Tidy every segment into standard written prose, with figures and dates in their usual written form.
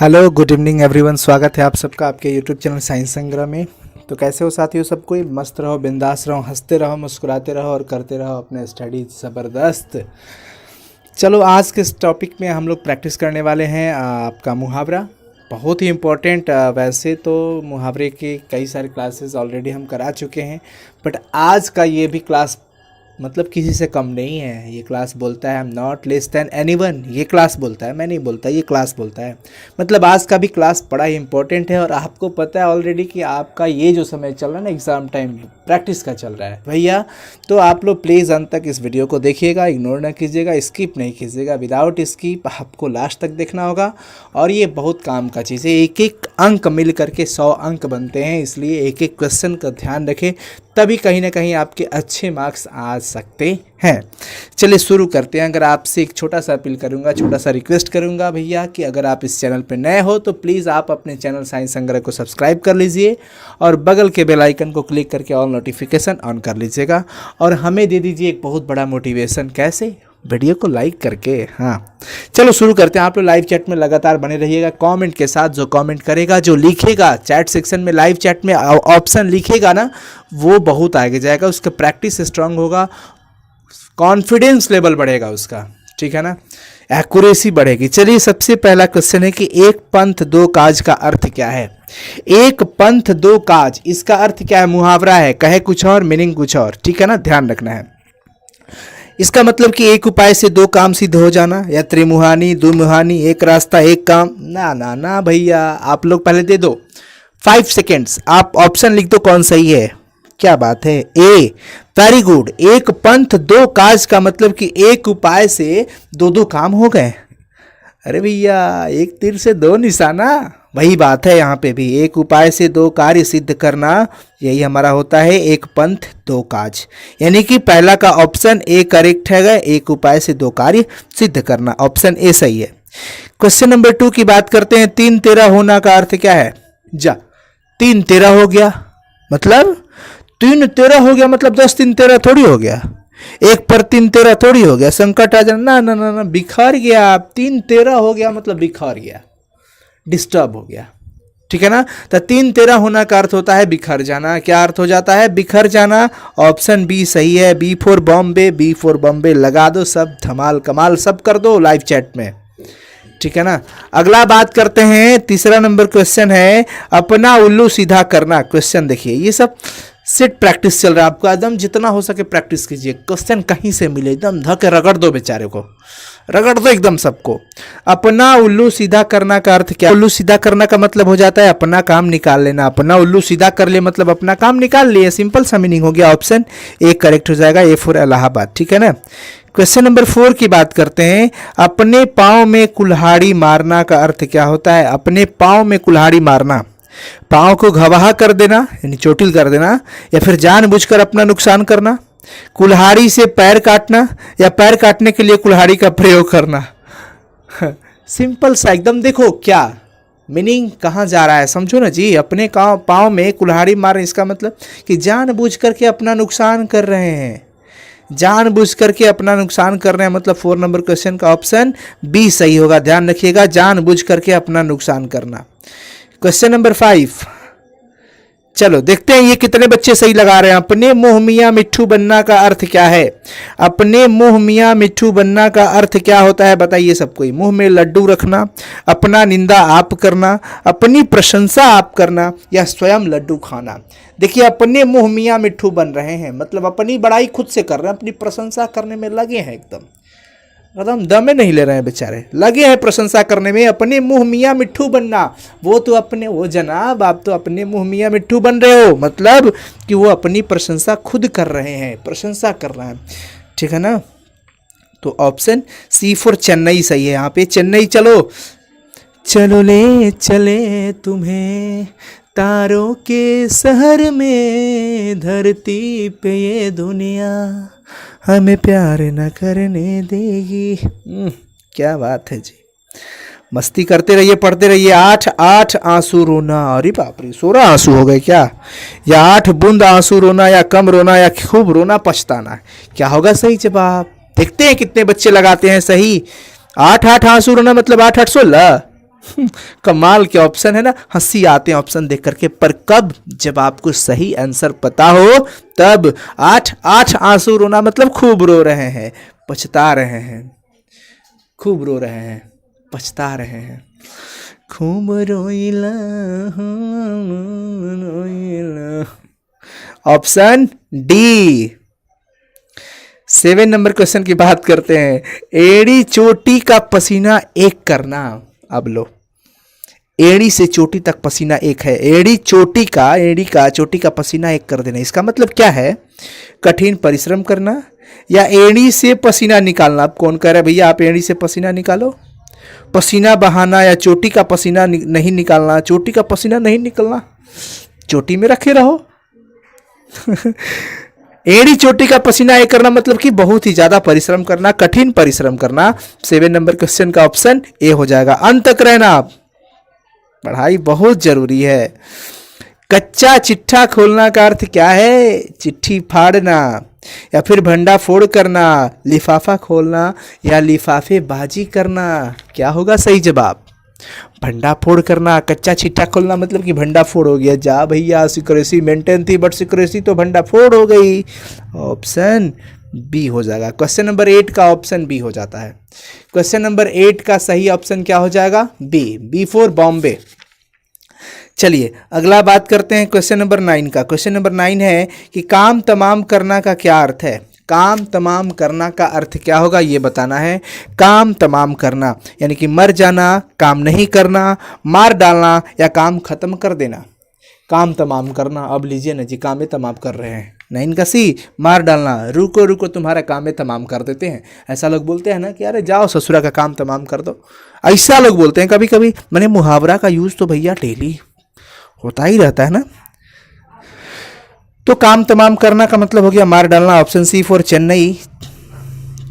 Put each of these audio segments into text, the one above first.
Hello good evening everyone. स्वागत है आप सबका आपके यूट्यूब चैनल साइंस संग्रह में। तो कैसे हो साथियों? सब कोई मस्त रहो, बिंदास रहो, हंसते रहो, मुस्कुराते रहो और करते रहो अपने स्टडी ज़बरदस्त। चलो आज के इस टॉपिक में हम लोग प्रैक्टिस करने वाले हैं आपका मुहावरा। बहुत ही इम्पोर्टेंट। वैसे तो मुहावरे के कई सारे क्लासेस ऑलरेडी हम करा चुके हैं, बट आज का ये भी क्लास मतलब किसी से कम नहीं है। ये क्लास बोलता है I am not less than anyone. ये क्लास बोलता है, मैं नहीं बोलता, ये क्लास बोलता है। मतलब आज का भी क्लास बड़ा ही इंपॉर्टेंट है। और आपको पता है ऑलरेडी कि आपका ये जो समय चल रहा है ना, एग्ज़ाम टाइम प्रैक्टिस का चल रहा है भैया। तो आप लोग प्लीज़ अंत तक इस वीडियो को देखिएगा, इग्नोर ना कीजिएगा, स्किप नहीं कीजिएगा। विदाउट स्किप आपको लास्ट तक देखना होगा। और ये बहुत काम का चीज़ है। एक एक अंक मिल करके 100 अंक बनते हैं, इसलिए एक एक क्वेश्चन का ध्यान रखें, तभी कहीं ना कहीं आपके अच्छे मार्क्स आ सकते हैं। चलिए शुरू करते हैं। अगर आपसे एक छोटा सा अपील करूंगा, छोटा सा रिक्वेस्ट करूंगा भैया कि अगर आप इस चैनल पर नए हो तो प्लीज़ आप अपने चैनल साइंस संग्रह को सब्सक्राइब कर लीजिए और बगल के बेल आइकन को क्लिक करके ऑल नोटिफिकेशन ऑन कर लीजिएगा। और हमें दे दीजिए एक बहुत बड़ा मोटिवेशन। कैसे? वीडियो को लाइक करके। हाँ चलो शुरू करते हैं। आप लोग लाइव चैट में लगातार बने रहिएगा कमेंट के साथ। जो कमेंट करेगा, जो लिखेगा चैट सेक्शन में, लाइव चैट में ऑप्शन लिखेगा ना, वो बहुत आगे जाएगा। उसका प्रैक्टिस स्ट्रांग होगा, कॉन्फिडेंस लेवल बढ़ेगा उसका, ठीक है ना, एक्यूरेसी बढ़ेगी। चलिए सबसे पहला क्वेश्चन है कि एक पंथ दो काज का अर्थ क्या है? एक पंथ दो काज, इसका अर्थ क्या है? मुहावरा है, कहे कुछ और मीनिंग कुछ और, ठीक है ना, ध्यान रखना है। इसका मतलब कि एक उपाय से दो काम सिद्ध हो जाना, या त्रिमुहानी दुमुहानी, एक रास्ता एक काम। ना ना ना भैया, आप लोग पहले दे दो 5 सेकेंड्स, आप ऑप्शन लिख दो कौन सही है। क्या बात है, ए, वेरी गुड। एक पंथ दो काज का मतलब कि एक उपाय से दो दो काम हो गए। अरे भैया, एक तीर से दो निशाना, वही बात है यहाँ पे भी। एक उपाय से दो कार्य सिद्ध करना, यही हमारा होता है एक पंथ दो काज। यानी कि पहला का ऑप्शन ए करेक्ट है, एक उपाय से दो कार्य सिद्ध करना, ऑप्शन ए सही है। क्वेश्चन नंबर 2 की बात करते हैं। 3 13 होना का अर्थ क्या है? जा 3 13 हो गया मतलब 3 13 हो गया मतलब 10 3 13 थोड़ी हो गया, एक पर 3 13 थोड़ी हो गया, संकट आ जाना। ना ना ना ना, बिखर गया। 3 13 हो गया मतलब बिखर गया, डिस्टर्ब हो गया, ठीक है ना। तो 3 13 होना का अर्थ होता है बिखर जाना। क्या अर्थ हो जाता है? बिखर जाना। ऑप्शन बी सही है। B for Bombay, B for Bombay लगा दो, सब धमाल कमाल सब कर दो लाइव चैट में, ठीक है ना। अगला बात करते हैं, तीसरा नंबर क्वेश्चन है अपना उल्लू सीधा करना। क्वेश्चन देखिए, ये सब सेट प्रैक्टिस चल रहा है आपका, एकदम जितना हो सके प्रैक्टिस कीजिए। क्वेश्चन कहीं से मिले एकदम धके रगड़ दो, बेचारे को रगड़ दो एकदम सबको। अपना उल्लू सीधा करना का अर्थ क्या? उल्लू सीधा करना का मतलब हो जाता है अपना काम निकाल लेना। अपना उल्लू सीधा कर ले मतलब अपना काम निकाल लिए, सिंपल सा मीनिंग हो गया। ऑप्शन ए करेक्ट हो जाएगा, ए फॉर इलाहाबाद, ठीक है ना। क्वेश्चन नंबर 4 की बात करते हैं। अपने पाँव में कुल्हाड़ी मारना का अर्थ क्या होता है? अपने पाँव में कुल्हाड़ी मारना, पाँव को घवाहा कर देना यानी चोटिल कर देना, या फिर जानबूझकर अपना नुकसान करना। कुल्हाड़ी से पैर काटना, या पैर काटने के लिए कुल्हाड़ी का प्रयोग करना। सिंपल सा एकदम। देखो क्या मीनिंग कहाँ जा रहा है, समझो ना जी। अपने पाँव में कुल्हाड़ी मार, इसका मतलब कि जानबूझ करके अपना नुकसान कर रहे हैं, जानबूझ करके अपना नुकसान कर रहे हैं। मतलब 4 नंबर क्वेश्चन का ऑप्शन बी सही होगा, ध्यान रखिएगा, जानबूझ करके अपना नुकसान करना। क्वेश्चन नंबर 5, चलो देखते हैं ये कितने बच्चे सही लगा रहे हैं। अपने मुंह मियाँ मिट्ठू बनना का अर्थ क्या है? अपने मुंह मियाँ मिट्ठू बनना का अर्थ क्या होता है बताइए सब कोई। मुंह में लड्डू रखना, अपना निंदा आप करना, अपनी प्रशंसा आप करना, या स्वयं लड्डू खाना। देखिए अपने मुंह मियाँ मिट्ठू बन रहे हैं मतलब अपनी बड़ाई खुद से कर रहे हैं, अपनी प्रशंसा करने में लगे हैं, एकदम दमे नहीं ले रहे हैं बेचारे, लगे हैं प्रशंसा करने में। अपने मुंह मियाँ मिट्ठू बनना, वो तो अपने, वो जनाब आप तो अपने मुंह मियाँ मिट्ठू बन रहे हो, मतलब कि वो अपनी प्रशंसा खुद कर रहे हैं, प्रशंसा कर रहे हैं, ठीक है ना। तो ऑप्शन सी फॉर चेन्नई सही है यहाँ पे। चेन्नई चलो, चलो ले चले तुम्हें तारों के शहर में, धरती पे ये दुनिया हमें प्यार न करने देगी। क्या बात है जी, मस्ती करते रहिए, पढ़ते रहिए। 8 8 आंसू रोना, अरे बाप रे 16 आंसू हो गए क्या? या 8 बूंद आंसू रोना, या कम रोना, या खूब रोना पछताना, क्या होगा सही जवाब? देखते हैं कितने बच्चे लगाते हैं सही। 8 8 आंसू रोना मतलब 8 8 16, कमाल के ऑप्शन है ना, हंसी आते हैं ऑप्शन देख करके। पर कब? जब आपको सही आंसर पता हो तब। 8 8 आंसू रोना मतलब खूब रो रहे हैं, पछता रहे हैं, खूब रो रहे हैं, पछता रहे हैं। खूब रोइला रोइला। Option D. 7 नंबर क्वेश्चन की बात करते हैं। एड़ी चोटी का पसीना एक करना। अब लो, एड़ी से चोटी तक पसीना एक है, एड़ी का चोटी का पसीना एक कर देना। इसका मतलब क्या है? कठिन परिश्रम करना या एड़ी से पसीना निकालना। अब कौन कह रहा है भैया आप एड़ी से पसीना निकालो? पसीना बहाना या चोटी का पसीना नहीं निकालना? चोटी का पसीना नहीं निकलना, चोटी में रखे रहो। एड़ी चोटी का पसीना एक करना मतलब कि बहुत ही ज्यादा परिश्रम करना, कठिन परिश्रम करना। 7 नंबर क्वेश्चन का ऑप्शन ए हो जाएगा। अंत तक रहना आप, पढ़ाई बहुत जरूरी है। कच्चा चिट्ठा खोलना का अर्थ क्या है? चिट्ठी फाड़ना या फिर भंडा फोड़ करना, लिफाफा खोलना या लिफाफे बाजी करना। क्या होगा सही जवाब? भंडा फोड़ करना। कच्चा चिट्ठा खोलना मतलब कि भंडा फोड़ हो गया। जा भैया, सिक्रेसी मेंटेन थी बट सिक्रेसी तो भंडा फोड़ हो गई। ऑप्शन बी हो जाएगा। क्वेश्चन नंबर 8 का ऑप्शन बी हो जाता है। क्वेश्चन नंबर 8 का सही ऑप्शन क्या हो जाएगा? B for Bombay. चलिए अगला बात करते हैं क्वेश्चन नंबर 9 का। क्वेश्चन नंबर 9 है कि काम तमाम करना का क्या अर्थ है? काम तमाम करना का अर्थ क्या होगा ये बताना है। काम तमाम करना यानी कि मर जाना, काम नहीं करना, मार डालना या काम खत्म कर देना। काम तमाम करना। अब लीजिए ना जी, कामे तमाम कर रहे हैं। 9 का सी, मार डालना। रुको रुको तुम्हारा कामे तमाम कर देते हैं। ऐसा लोग बोलते हैं ना कि अरे जाओ ससुरा का काम तमाम कर दो, ऐसा लोग बोलते हैं कभी कभी। मैंने मुहावरा का यूज तो भैया डेली होता ही रहता है ना। तो काम तमाम करना का मतलब हो गया मार डालना। Option C for Chennai.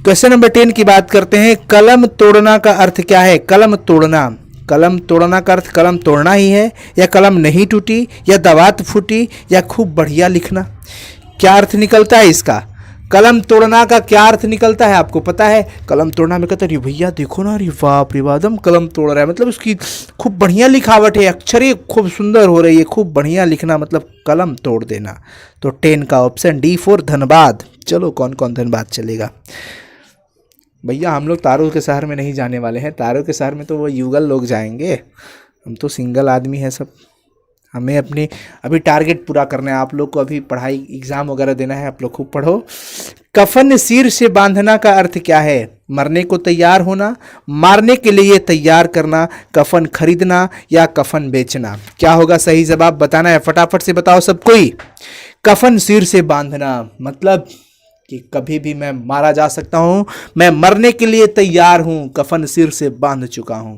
Question number 10 की बात करते हैं। कलम तोड़ना का अर्थ क्या है? कलम तोड़ना। कलम तोड़ना का अर्थ कलम तोड़ना ही है या कलम नहीं टूटी या दवात फूटी या खूब बढ़िया लिखना? क्या अर्थ निकलता है इसका? कलम तोड़ना का क्या अर्थ निकलता है आपको पता है? कलम तोड़ना में कहते हैं भैया देखो ना, अरे बाप रे बादम कलम तोड़ रहा है, मतलब उसकी खूब बढ़िया लिखावट है, अक्षरें खूब सुंदर हो रही है, खूब बढ़िया लिखना मतलब कलम तोड़ देना। तो 10 का ऑप्शन डी फॉर धनबाद। चलो कौन कौन धनबाद चलेगा भैया? हम लोग तारों के शहर में नहीं जाने वाले हैं। तारों के शहर में तो वो युगल लोग जाएंगे, हम तो सिंगल आदमी है सब। हमें अपनी अभी टारगेट पूरा करना है। आप लोग को अभी पढ़ाई एग्जाम वगैरह देना है, आप लोग खूब पढ़ो। कफन सिर से बांधना का अर्थ क्या है? मरने को तैयार होना, मारने के लिए तैयार करना, कफन खरीदना या कफन बेचना। क्या होगा सही जवाब बताना है, फटाफट से बताओ सब कोई। कफन सिर से बांधना मतलब कि कभी भी मैं मारा जा सकता हूं, मैं मरने के लिए तैयार हूं, कफन सिर से बांध चुका हूं।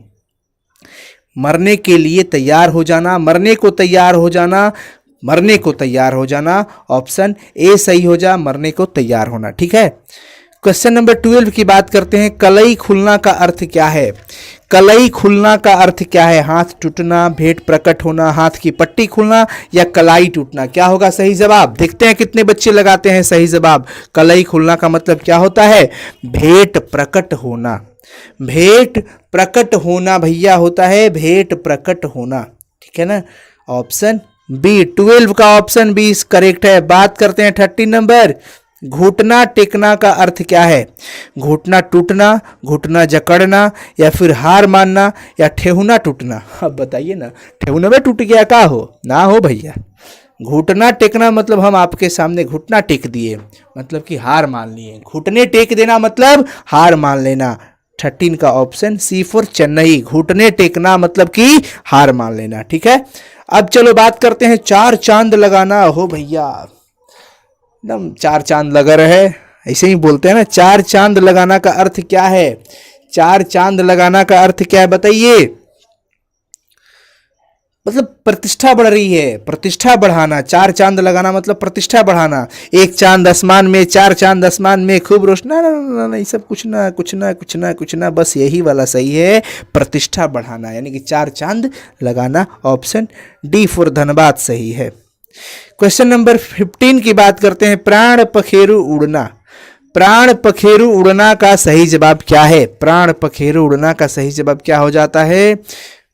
मरने के लिए तैयार हो जाना, मरने को तैयार हो जाना, मरने को तैयार हो जाना। ऑप्शन ए सही हो जा, मरने को तैयार होना। ठीक है। क्वेश्चन नंबर 12 की बात करते हैं। कलई खुलना का अर्थ क्या है? कलई खुलना का अर्थ क्या है? हाथ टूटना, भेंट प्रकट होना, हाथ की पट्टी खुलना या कलाई टूटना। क्या होगा सही जवाब? देखते हैं कितने बच्चे लगाते हैं सही जवाब। कलई खुलना का मतलब क्या होता है? भेंट प्रकट होना। भेंट प्रकट होना भैया होता है, भेंट प्रकट होना। ठीक है ना। ऑप्शन बी 12 का ऑप्शन बी करेक्ट है। बात करते हैं 13 नंबर। घुटना टेकना का अर्थ क्या है? घुटना टूटना, घुटना जकड़ना या फिर हार मानना या ठेहुना टूटना। अब बताइए ना, ठेहुना में टूट गया का हो ना हो भैया। घुटना टेकना मतलब हम आपके सामने घुटना टेक दिए, मतलब कि हार मान लिए। घुटने टेक देना मतलब हार मान लेना। 13 का ऑप्शन सी फॉर चेन्नई। घुटने टेकना मतलब कि हार मान लेना। ठीक है। अब चलो बात करते हैं चार चांद लगाना। हो भैया एकदम चार चांद लगा रहे, ऐसे ही बोलते हैं ना। चार चांद लगाना का अर्थ क्या है? चार चांद लगाना का अर्थ क्या है बताइए? मतलब प्रतिष्ठा बढ़ रही है, प्रतिष्ठा बढ़ाना। चार चांद लगाना मतलब प्रतिष्ठा बढ़ाना। एक चांद आसमान में, चार चांद आसमान में, खूब रोशना, ना ये सब कुछ ना कुछ ना कुछ ना कुछ ना, बस यही वाला सही है, प्रतिष्ठा बढ़ाना यानी कि चार चांद लगाना। ऑप्शन डी फॉर धनबाद सही है। क्वेश्चन नंबर 15 की बात करते हैं। प्राण पखेरु उड़ना। प्राण पखेरु उड़ना का सही जवाब क्या है? प्राण पखेरु उड़ना का सही जवाब क्या हो जाता है?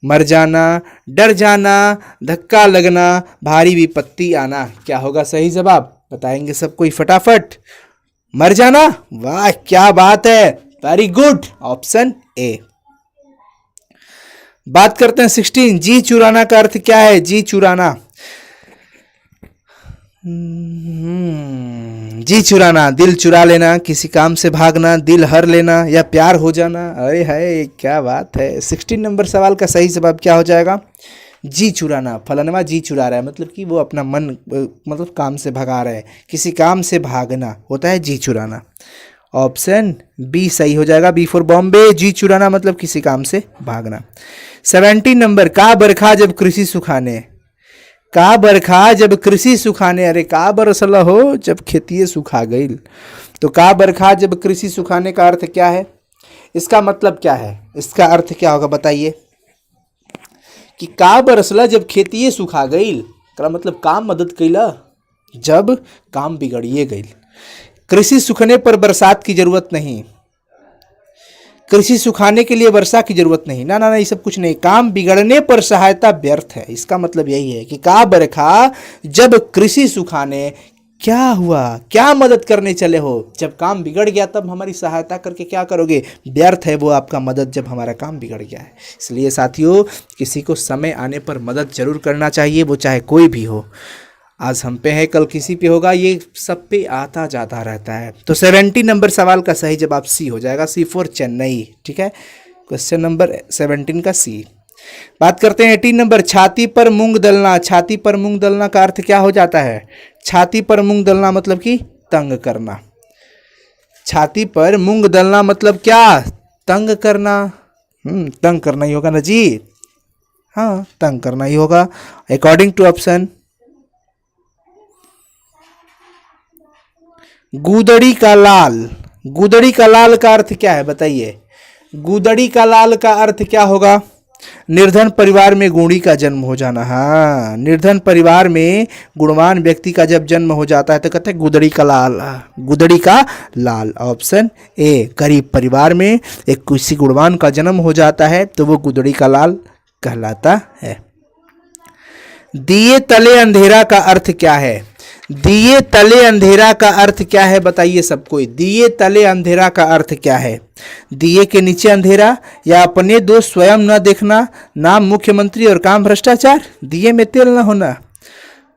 मर जाना, डर जाना, धक्का लगना, भारी विपत्ति आना। क्या होगा सही जवाब, बताएंगे सब कोई फटाफट। मर जाना, वाह क्या बात है, वेरी गुड, ऑप्शन ए। बात करते हैं 16, जी चुराना का अर्थ क्या है। जी चुराना, जी चुराना, दिल चुरा लेना, किसी काम से भागना, दिल हर लेना या प्यार हो जाना। अरे हाय क्या बात है। 16 नंबर सवाल का सही जवाब क्या हो जाएगा, जी चुराना। फलानवा जी चुरा रहा है मतलब कि वो अपना मन मतलब काम से भगा रहा है, किसी काम से भागना होता है जी चुराना। ऑप्शन बी सही हो जाएगा, बी फॉर बॉम्बे। जी चुराना मतलब किसी काम से भागना। 17 नंबर, का बरखा जब कृषि सुखाने। का बरखा जब कृषि सुखाने, अरे का बरसल हो जब खेती सुखा गई। तो का बरखा जब कृषि सुखाने का अर्थ क्या है, इसका मतलब क्या है, इसका अर्थ क्या होगा बताइए। कि का बरसला जब खेती सुखा गई, का मतलब काम मदद कैला जब काम बिगड़िए गई। कृषि सूखने पर बरसात की जरूरत नहीं, कृषि सुखाने के लिए वर्षा की जरूरत नहीं, ना ना ना, ये सब कुछ नहीं। काम बिगड़ने पर सहायता व्यर्थ है, इसका मतलब यही है कि का बरखा जब कृषि सुखाने, क्या हुआ, क्या मदद करने चले हो, जब काम बिगड़ गया तब हमारी सहायता करके क्या करोगे, व्यर्थ है वो आपका मदद जब हमारा काम बिगड़ गया है। इसलिए साथियों, किसी को समय आने पर मदद जरूर करना चाहिए, वो चाहे कोई भी हो। आज हम पे है, कल किसी पे होगा, ये सब पे आता जाता रहता है। तो 70 नंबर सवाल का सही जवाब सी हो जाएगा, सी फॉर चेन्नई। ठीक है, क्वेश्चन नंबर 17 का सी। बात करते हैं 18 नंबर, छाती पर मूंग दलना। छाती पर मूंग दलना का अर्थ क्या हो जाता है। छाती पर मूंग दलना मतलब कि तंग करना। छाती पर मूंग दलना मतलब क्या, तंग करना। तंग करना ही होगा ना जी, हाँ तंग करना ही होगा अकॉर्डिंग टू ऑप्शन। गुदड़ी का लाल, गुदड़ी का लाल का अर्थ क्या है बताइए। गुदड़ी का लाल का अर्थ क्या होगा, निर्धन परिवार में गुणी का जन्म हो जाना। हाँ, निर्धन परिवार में गुणवान व्यक्ति का जब जन्म हो जाता है तो कहते हैं गुदड़ी का लाल, गुदड़ी का लाल। ऑप्शन ए, गरीब परिवार में एक किसी गुणवान का जन्म हो जाता है तो वो गुदड़ी का लाल कहलाता है। दिए तले अंधेरा का अर्थ क्या है। दिए तले अंधेरा का अर्थ क्या है बताइए सब कोई। दिए तले अंधेरा का अर्थ क्या है। दिए के नीचे अंधेरा, या अपने दोस्त स्वयं न देखना, नाम मुख्यमंत्री और काम भ्रष्टाचार, दिए में तेल न होना।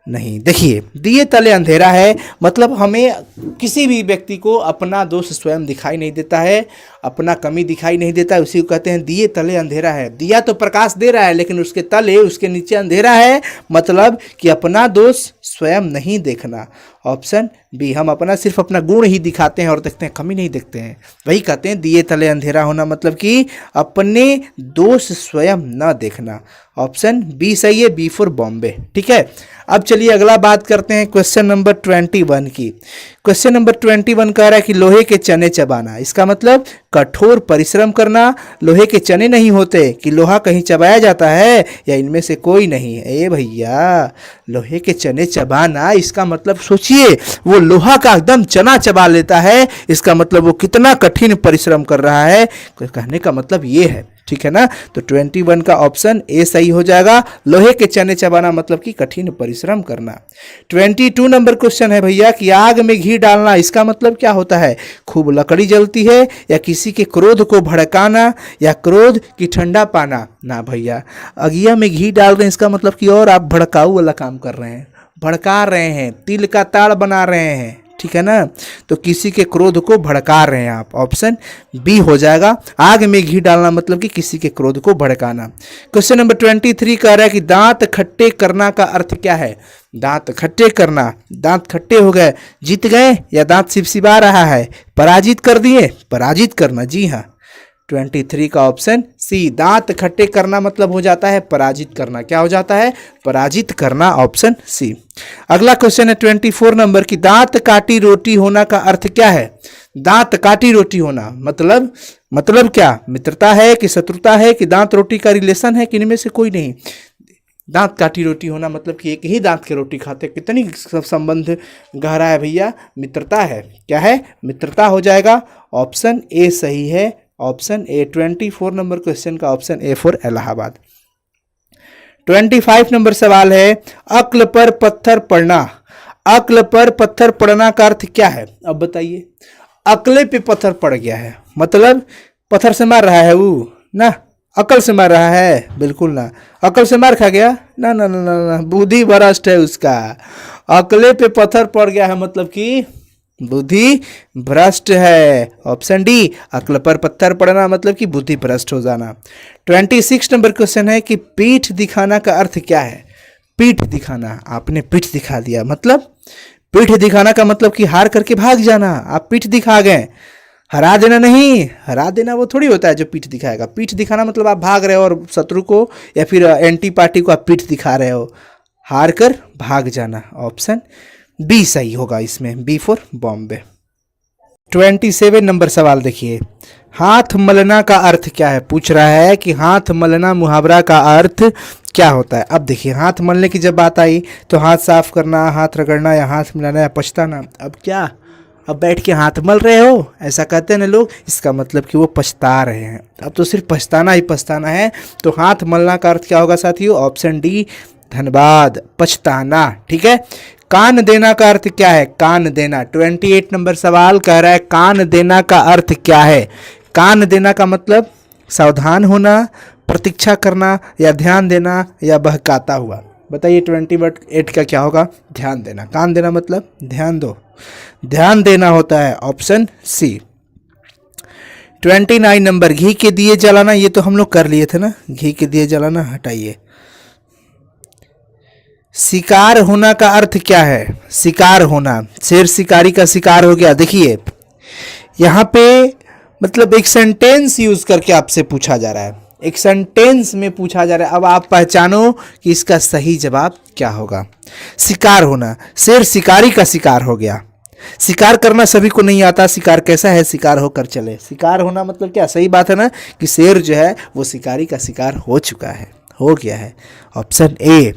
नहीं, देखिए दिए तले अंधेरा है मतलब हमें किसी भी व्यक्ति को अपना दोष स्वयं दिखाई नहीं देता है, अपना कमी दिखाई नहीं देता है, उसी को कहते हैं दिए तले अंधेरा है। दिया तो प्रकाश दे रहा है लेकिन उसके तले, उसके नीचे अंधेरा है, मतलब कि अपना दोष स्वयं नहीं देखना। ऑप्शन बी, हम अपना सिर्फ अपना गुण ही दिखाते हैं और देखते हैं, कमी नहीं देखते हैं, वही कहते हैं दिए तले अंधेरा होना, मतलब कि अपने दोष स्वयं न देखना। ऑप्शन बी सही है, बी फॉर बॉम्बे। ठीक है, अब चलिए अगला बात करते हैं क्वेश्चन नंबर 21 की। क्वेश्चन नंबर 21 कह रहा है कि लोहे के चने चबाना, इसका मतलब कठोर परिश्रम करना। लोहे के चने नहीं होते कि लोहा कहीं चबाया जाता है, या इनमें से कोई नहीं है। ए भैया, लोहे के चने चबाना इसका मतलब सोचिए, वो लोहा का एकदम चना चबा लेता है, इसका मतलब वो कितना कठिन परिश्रम कर रहा है, कहने का मतलब ये है। ठीक है ना, तो 21 का ऑप्शन ए सही हो जाएगा। लोहे के चने चबाना मतलब कि कठिन परिश्रम करना। 22 नंबर क्वेश्चन है भैया कि आग में घी डालना, इसका मतलब क्या होता है। खूब लकड़ी जलती है, या किसी के क्रोध को भड़काना, या क्रोध की ठंडा पाना। ना भैया, अगिया में घी डाल रहे हैं इसका मतलब कि और आप भड़काऊ वाला काम कर रहे हैं, भड़का रहे हैं, तिल का ताड़ बना रहे हैं। ठीक है ना, तो किसी के क्रोध को भड़का रहे हैं आप। ऑप्शन बी हो जाएगा, आग में घी डालना मतलब कि किसी के क्रोध को भड़काना। क्वेश्चन नंबर 23 कह रहा है कि दांत खट्टे करना का अर्थ क्या है। दांत खट्टे करना, दांत खट्टे हो गए, जीत गए, या दांत सिपसिपा रहा है, पराजित कर दिए, पराजित करना। जी हाँ, 23 का ऑप्शन सी, दांत खट्टे करना मतलब हो जाता है पराजित करना। क्या हो जाता है, पराजित करना। Option C. अगला क्वेश्चन है 24 नंबर की, दांत काटी रोटी होना का अर्थ क्या है। दांत काटी रोटी होना मतलब क्या, मित्रता है कि शत्रुता है कि दांत रोटी का रिलेशन है कि इनमें से कोई नहीं। दांत काटी रोटी होना मतलब कि एक ही दांत की रोटी खाते, कितनी संबंध गहरा है भैया, मित्रता है। क्या है, मित्रता हो जाएगा। ऑप्शन ए सही है, ऑप्शन ए। 24 नंबर क्वेश्चन का option A for Allahabad. 25 number सवाल है, अक्ल पर पत्थर पड़ना। अक्ल पर पत्थर पड़ना का अर्थ क्या है? अब बताइए। अक्ले पे पत्थर पड़ गया है मतलब पत्थर से मार रहा है वो ना, अकल से मार रहा है? बिल्कुल ना। अकल से मार खा गया? ना ना ना ना, ना। बुद्धि भ्रष्ट है उसका। अकले पे पत्थर पड़ गया है मतलब कि बुद्धि भ्रष्ट है। ऑप्शन डी, अक्ल पर पत्थर पड़ना मतलब कि बुद्धि भ्रष्ट हो जाना। 26 नंबर क्वेश्चन है कि पीठ दिखाना का अर्थ क्या है? पीठ दिखाना, आपने पीठ दिखा दिया मतलब, पीठ दिखाना का मतलब कि हार करके भाग जाना। आप पीठ दिखा गए, हरा देना नहीं। हरा देना वो थोड़ी होता है जो पीठ दिखाएगा। पीठ दिखाना मतलब आप भाग रहे हो और शत्रु को या फिर एंटी पार्टी को आप पीठ दिखा रहे हो, हार कर भाग जाना। ऑप्शन बी सही होगा इसमें, बी फॉर बॉम्बे। 27 नंबर सवाल देखिए, हाथ मलना का अर्थ क्या है? पूछ रहा है कि हाथ मलना मुहावरा का अर्थ क्या होता है। अब देखिए, हाथ मलने की जब बात आई तो हाथ साफ करना, हाथ रगड़ना या हाथ मिलाना या पछताना। अब क्या, अब बैठ के हाथ मल रहे हो ऐसा कहते हैं ना लोग, इसका मतलब कि वो पछता रहे हैं। अब तो सिर्फ पछताना ही पछताना है। तो हाथ मलना का अर्थ क्या होगा साथियों? ऑप्शन डी, धन्यवाद, पछताना। ठीक है। कान देना का अर्थ क्या है? कान देना। 28 नंबर सवाल कह रहा है कान देना का अर्थ क्या है? कान देना का मतलब सावधान होना, प्रतीक्षा करना या ध्यान देना या बहकाता हुआ। बताइए 28 का क्या होगा? ध्यान देना। कान देना मतलब ध्यान दो, ध्यान देना होता है। Option C. 29 नंबर, घी के दिए जलाना। ये तो हम लोग कर लिए थे ना, घी के दिए जलाना, हटाइए। शिकार होना का अर्थ क्या है? शिकार होना, शेर शिकारी का शिकार हो गया। देखिए यहाँ पे मतलब एक सेंटेंस यूज करके आपसे पूछा जा रहा है, एक सेंटेंस में पूछा जा रहा है। अब आप पहचानो कि इसका सही जवाब क्या होगा। शिकार होना, शेर शिकारी का शिकार हो गया। शिकार करना सभी को नहीं आता, शिकार कैसा है? शिकार होकर चले। शिकार होना मतलब क्या? सही बात है ना कि शेर जो है वो शिकारी का शिकार हो चुका है, हो गया है। ऑप्शन ए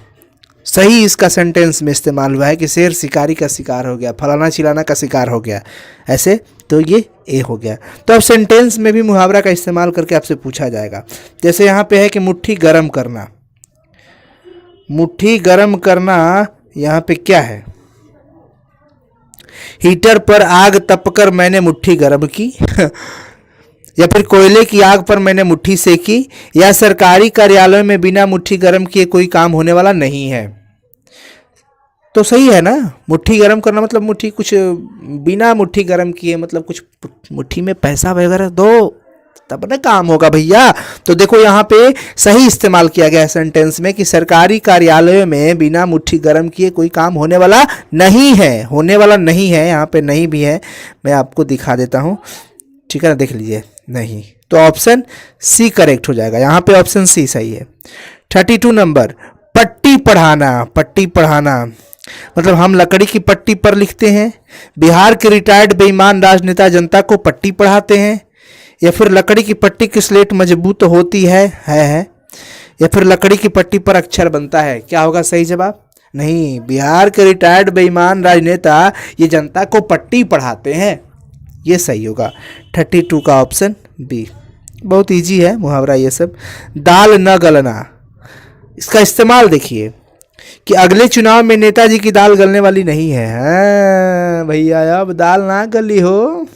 सही इसका सेंटेंस में इस्तेमाल हुआ है कि शेर शिकारी का शिकार हो गया, फलाना चिलाना का शिकार हो गया, ऐसे तो ये ए हो गया। तो अब सेंटेंस में भी मुहावरा का इस्तेमाल करके आपसे पूछा जाएगा। जैसे यहाँ पे है कि मुट्ठी गर्म करना। मुट्ठी गर्म करना यहाँ पे क्या है? हीटर पर आग तपकर मैंने मुट्ठी गर्म की या फिर कोयले की आग पर मैंने मुट्ठी सेकी, या सरकारी कार्यालय में बिना मुट्ठी गर्म किए कोई काम होने वाला नहीं है। तो सही है ना, मुट्ठी गर्म करना मतलब मुट्ठी कुछ बिना मुट्ठी गर्म किए, मतलब कुछ मुट्ठी में पैसा वगैरह दो तब ना काम होगा भैया। तो देखो यहाँ पे सही इस्तेमाल किया गया है सेंटेंस में कि सरकारी कार्यालयों में बिना मुट्ठी गर्म किए कोई काम होने वाला नहीं है। होने वाला नहीं है, यहाँ पे नहीं भी है, मैं आपको दिखा देता हूँ। ठीक है ना, देख लीजिए, नहीं। तो ऑप्शन सी करेक्ट हो जाएगा, यहाँ पे ऑप्शन सी सही है। 32 नंबर, पट्टी पढ़ाना। पट्टी पढ़ाना मतलब हम लकड़ी की पट्टी पर लिखते हैं। बिहार के रिटायर्ड बेईमान राजनेता जनता को पट्टी पढ़ाते हैं। या फिर लकड़ी की पट्टी की स्लेट मजबूत होती है। या फिर लकड़ी की पट्टी पर अक्षर बनता है। क्या होगा सही जवाब? नहीं, बिहार के रिटायर्ड बेईमान राजनेता ये जनता को पट्टी पढ़ाते हैं, ये सही होगा। 32 का ऑप्शन बी। बहुत इजी है मुहावरा ये सब। दाल न गलना, इसका इस्तेमाल देखिए कि अगले चुनाव में नेताजी की दाल गलने वाली नहीं है। हाँ भैया, अब दाल ना गली हो।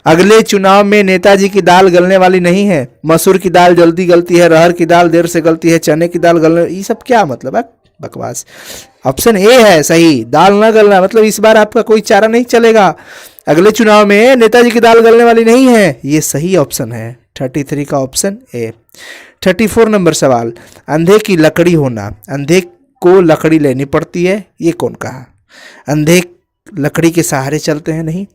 अगले चुनाव में नेताजी की दाल गलने वाली नहीं है। मसूर की दाल जल्दी गलती है, अरहर की दाल देर से गलती है, चने की दाल गलने, ये सब क्या मतलब है? बकवास। ऑप्शन ए है सही, दाल ना गलना मतलब इस बार आपका कोई चारा नहीं चलेगा। अगले चुनाव में नेताजी की दाल गलने वाली नहीं है, ये सही ऑप्शन है। 33 का ऑप्शन ए। 34 नंबर सवाल, अंधे की लकड़ी होना। अंधे को लकड़ी लेनी पड़ती है, ये कौन कहा? अंधे लकड़ी के सहारे चलते हैं? नहीं।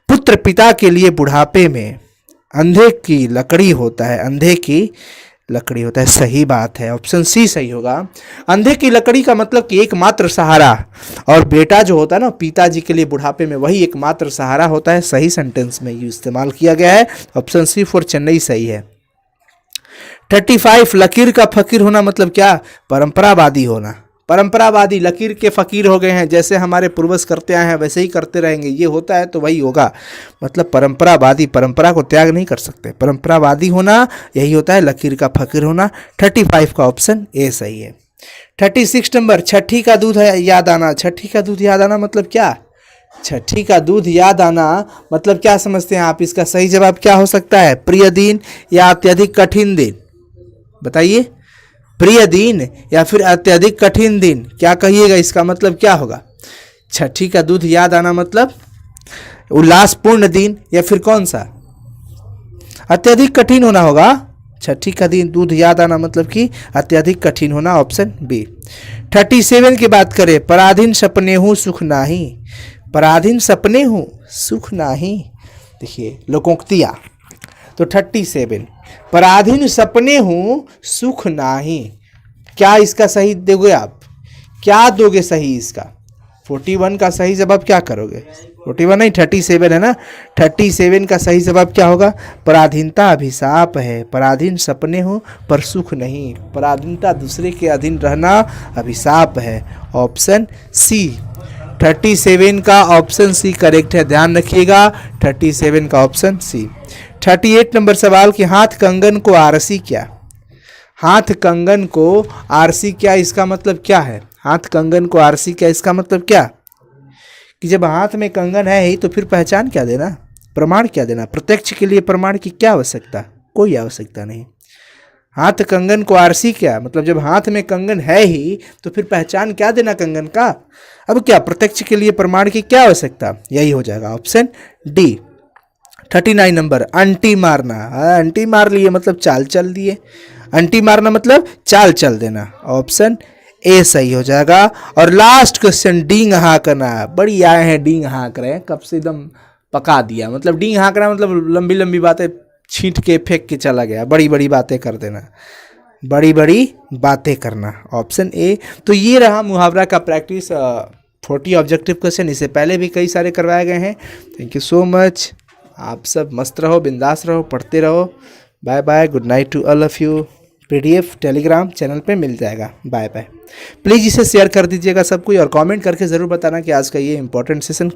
पुत्र पिता के लिए बुढ़ापे में अंधे की लकड़ी होता है, अंधे की लकड़ी होता है, सही बात है। ऑप्शन सी सही होगा। अंधे की लकड़ी का मतलब कि एकमात्र सहारा, और बेटा जो होता है ना पिताजी के लिए बुढ़ापे में, वही एकमात्र सहारा होता है। सही सेंटेंस में ये इस्तेमाल किया गया है। ऑप्शन सी फॉर चेन्नई सही है। 35 लकीर का फकीर होना मतलब क्या? परंपरावादी होना। परंपरावादी, लकीर के फकीर हो गए हैं, जैसे हमारे पूर्वज करते आए हैं वैसे ही करते रहेंगे, ये होता है तो वही होगा। मतलब परंपरावादी, परंपरा को त्याग नहीं कर सकते। परंपरावादी होना यही होता है, लकीर का फकीर होना। 35 का ऑप्शन ए सही है। 36 नंबर, छठी का दूध है याद आना। छठी का दूध याद आना मतलब क्या? छठी का दूध याद आना मतलब क्या समझते हैं आप? इसका सही जवाब क्या हो सकता है? प्रिय दिन या अत्यधिक कठिन दिन? बताइए, प्रिय दिन या फिर अत्यधिक कठिन दिन, क्या कहिएगा? इसका मतलब क्या होगा? छठी का दूध याद आना मतलब उल्लासपूर्ण दिन, या फिर कौन सा? अत्यधिक कठिन होना होगा। छठी का दिन दूध याद आना मतलब कि अत्यधिक कठिन होना, ऑप्शन बी। 37 की बात करें, पराधीन सपने हूँ सुख नाही। पराधीन सपने हूँ सुख नाही, देखिए लोकोक्तियाँ। तो 37, पराधीन सपने हूँ सुख नाही, क्या इसका सही दोगे आप? क्या दोगे सही इसका? 41 का सही जवाब क्या करोगे? 41 नहीं, 37 है ना। 37 का सही जवाब क्या होगा? पराधीनता अभिशाप है, पराधीन सपने हो पर सुख नहीं। पराधीनता, दूसरे के अधीन रहना अभिशाप है, ऑप्शन सी। 37 का ऑप्शन सी करेक्ट है, ध्यान रखिएगा। 37 का ऑप्शन सी। 38 नंबर सवाल कि हाथ कंगन को आरसी क्या? हाथ कंगन को आरसी क्या, इसका मतलब क्या है? हाथ कंगन को आरसी क्या, इसका मतलब क्या? कि जब हाथ में कंगन है ही तो फिर पहचान क्या देना, प्रमाण क्या देना? प्रत्यक्ष के लिए प्रमाण की क्या आवश्यकता? कोई आवश्यकता नहीं। हाथ कंगन को आरसी क्या मतलब, जब हाथ में कंगन है ही तो फिर पहचान क्या देना कंगन का? अब क्या प्रत्यक्ष के लिए प्रमाण की क्या आवश्यकता? यही हो जाएगा ऑप्शन डी। 39 नंबर, अंटी मारना। अंटी मार लिए मतलब चाल चल दिए। अंटी मारना मतलब चाल चल देना, ऑप्शन ए सही हो जाएगा। और लास्ट क्वेश्चन, डींग हाँकना। बड़ी आए हैं डींग हाँक रहे हैं, कब से एकदम पका दिया। मतलब डींग हाँकना मतलब लंबी लंबी बातें छींट के फेंक के चला गया, बड़ी बड़ी बातें कर देना, बड़ी बड़ी बातें करना, ऑप्शन ए। तो ये रहा मुहावरा का प्रैक्टिस 40 ऑब्जेक्टिव क्वेश्चन। इससे पहले भी कई सारे करवाए गए हैं। Thank you so much. आप सब मस्त रहो, बिंदास रहो, पढ़ते रहो। Bye bye, good night to all of you. PDF telegram channel पे मिल जाएगा। Bye bye. प्लीज़ इसे शेयर कर दीजिएगा सब कोई, और कमेंट करके ज़रूर बताना कि आज का ये इंपॉर्टेंट सेशन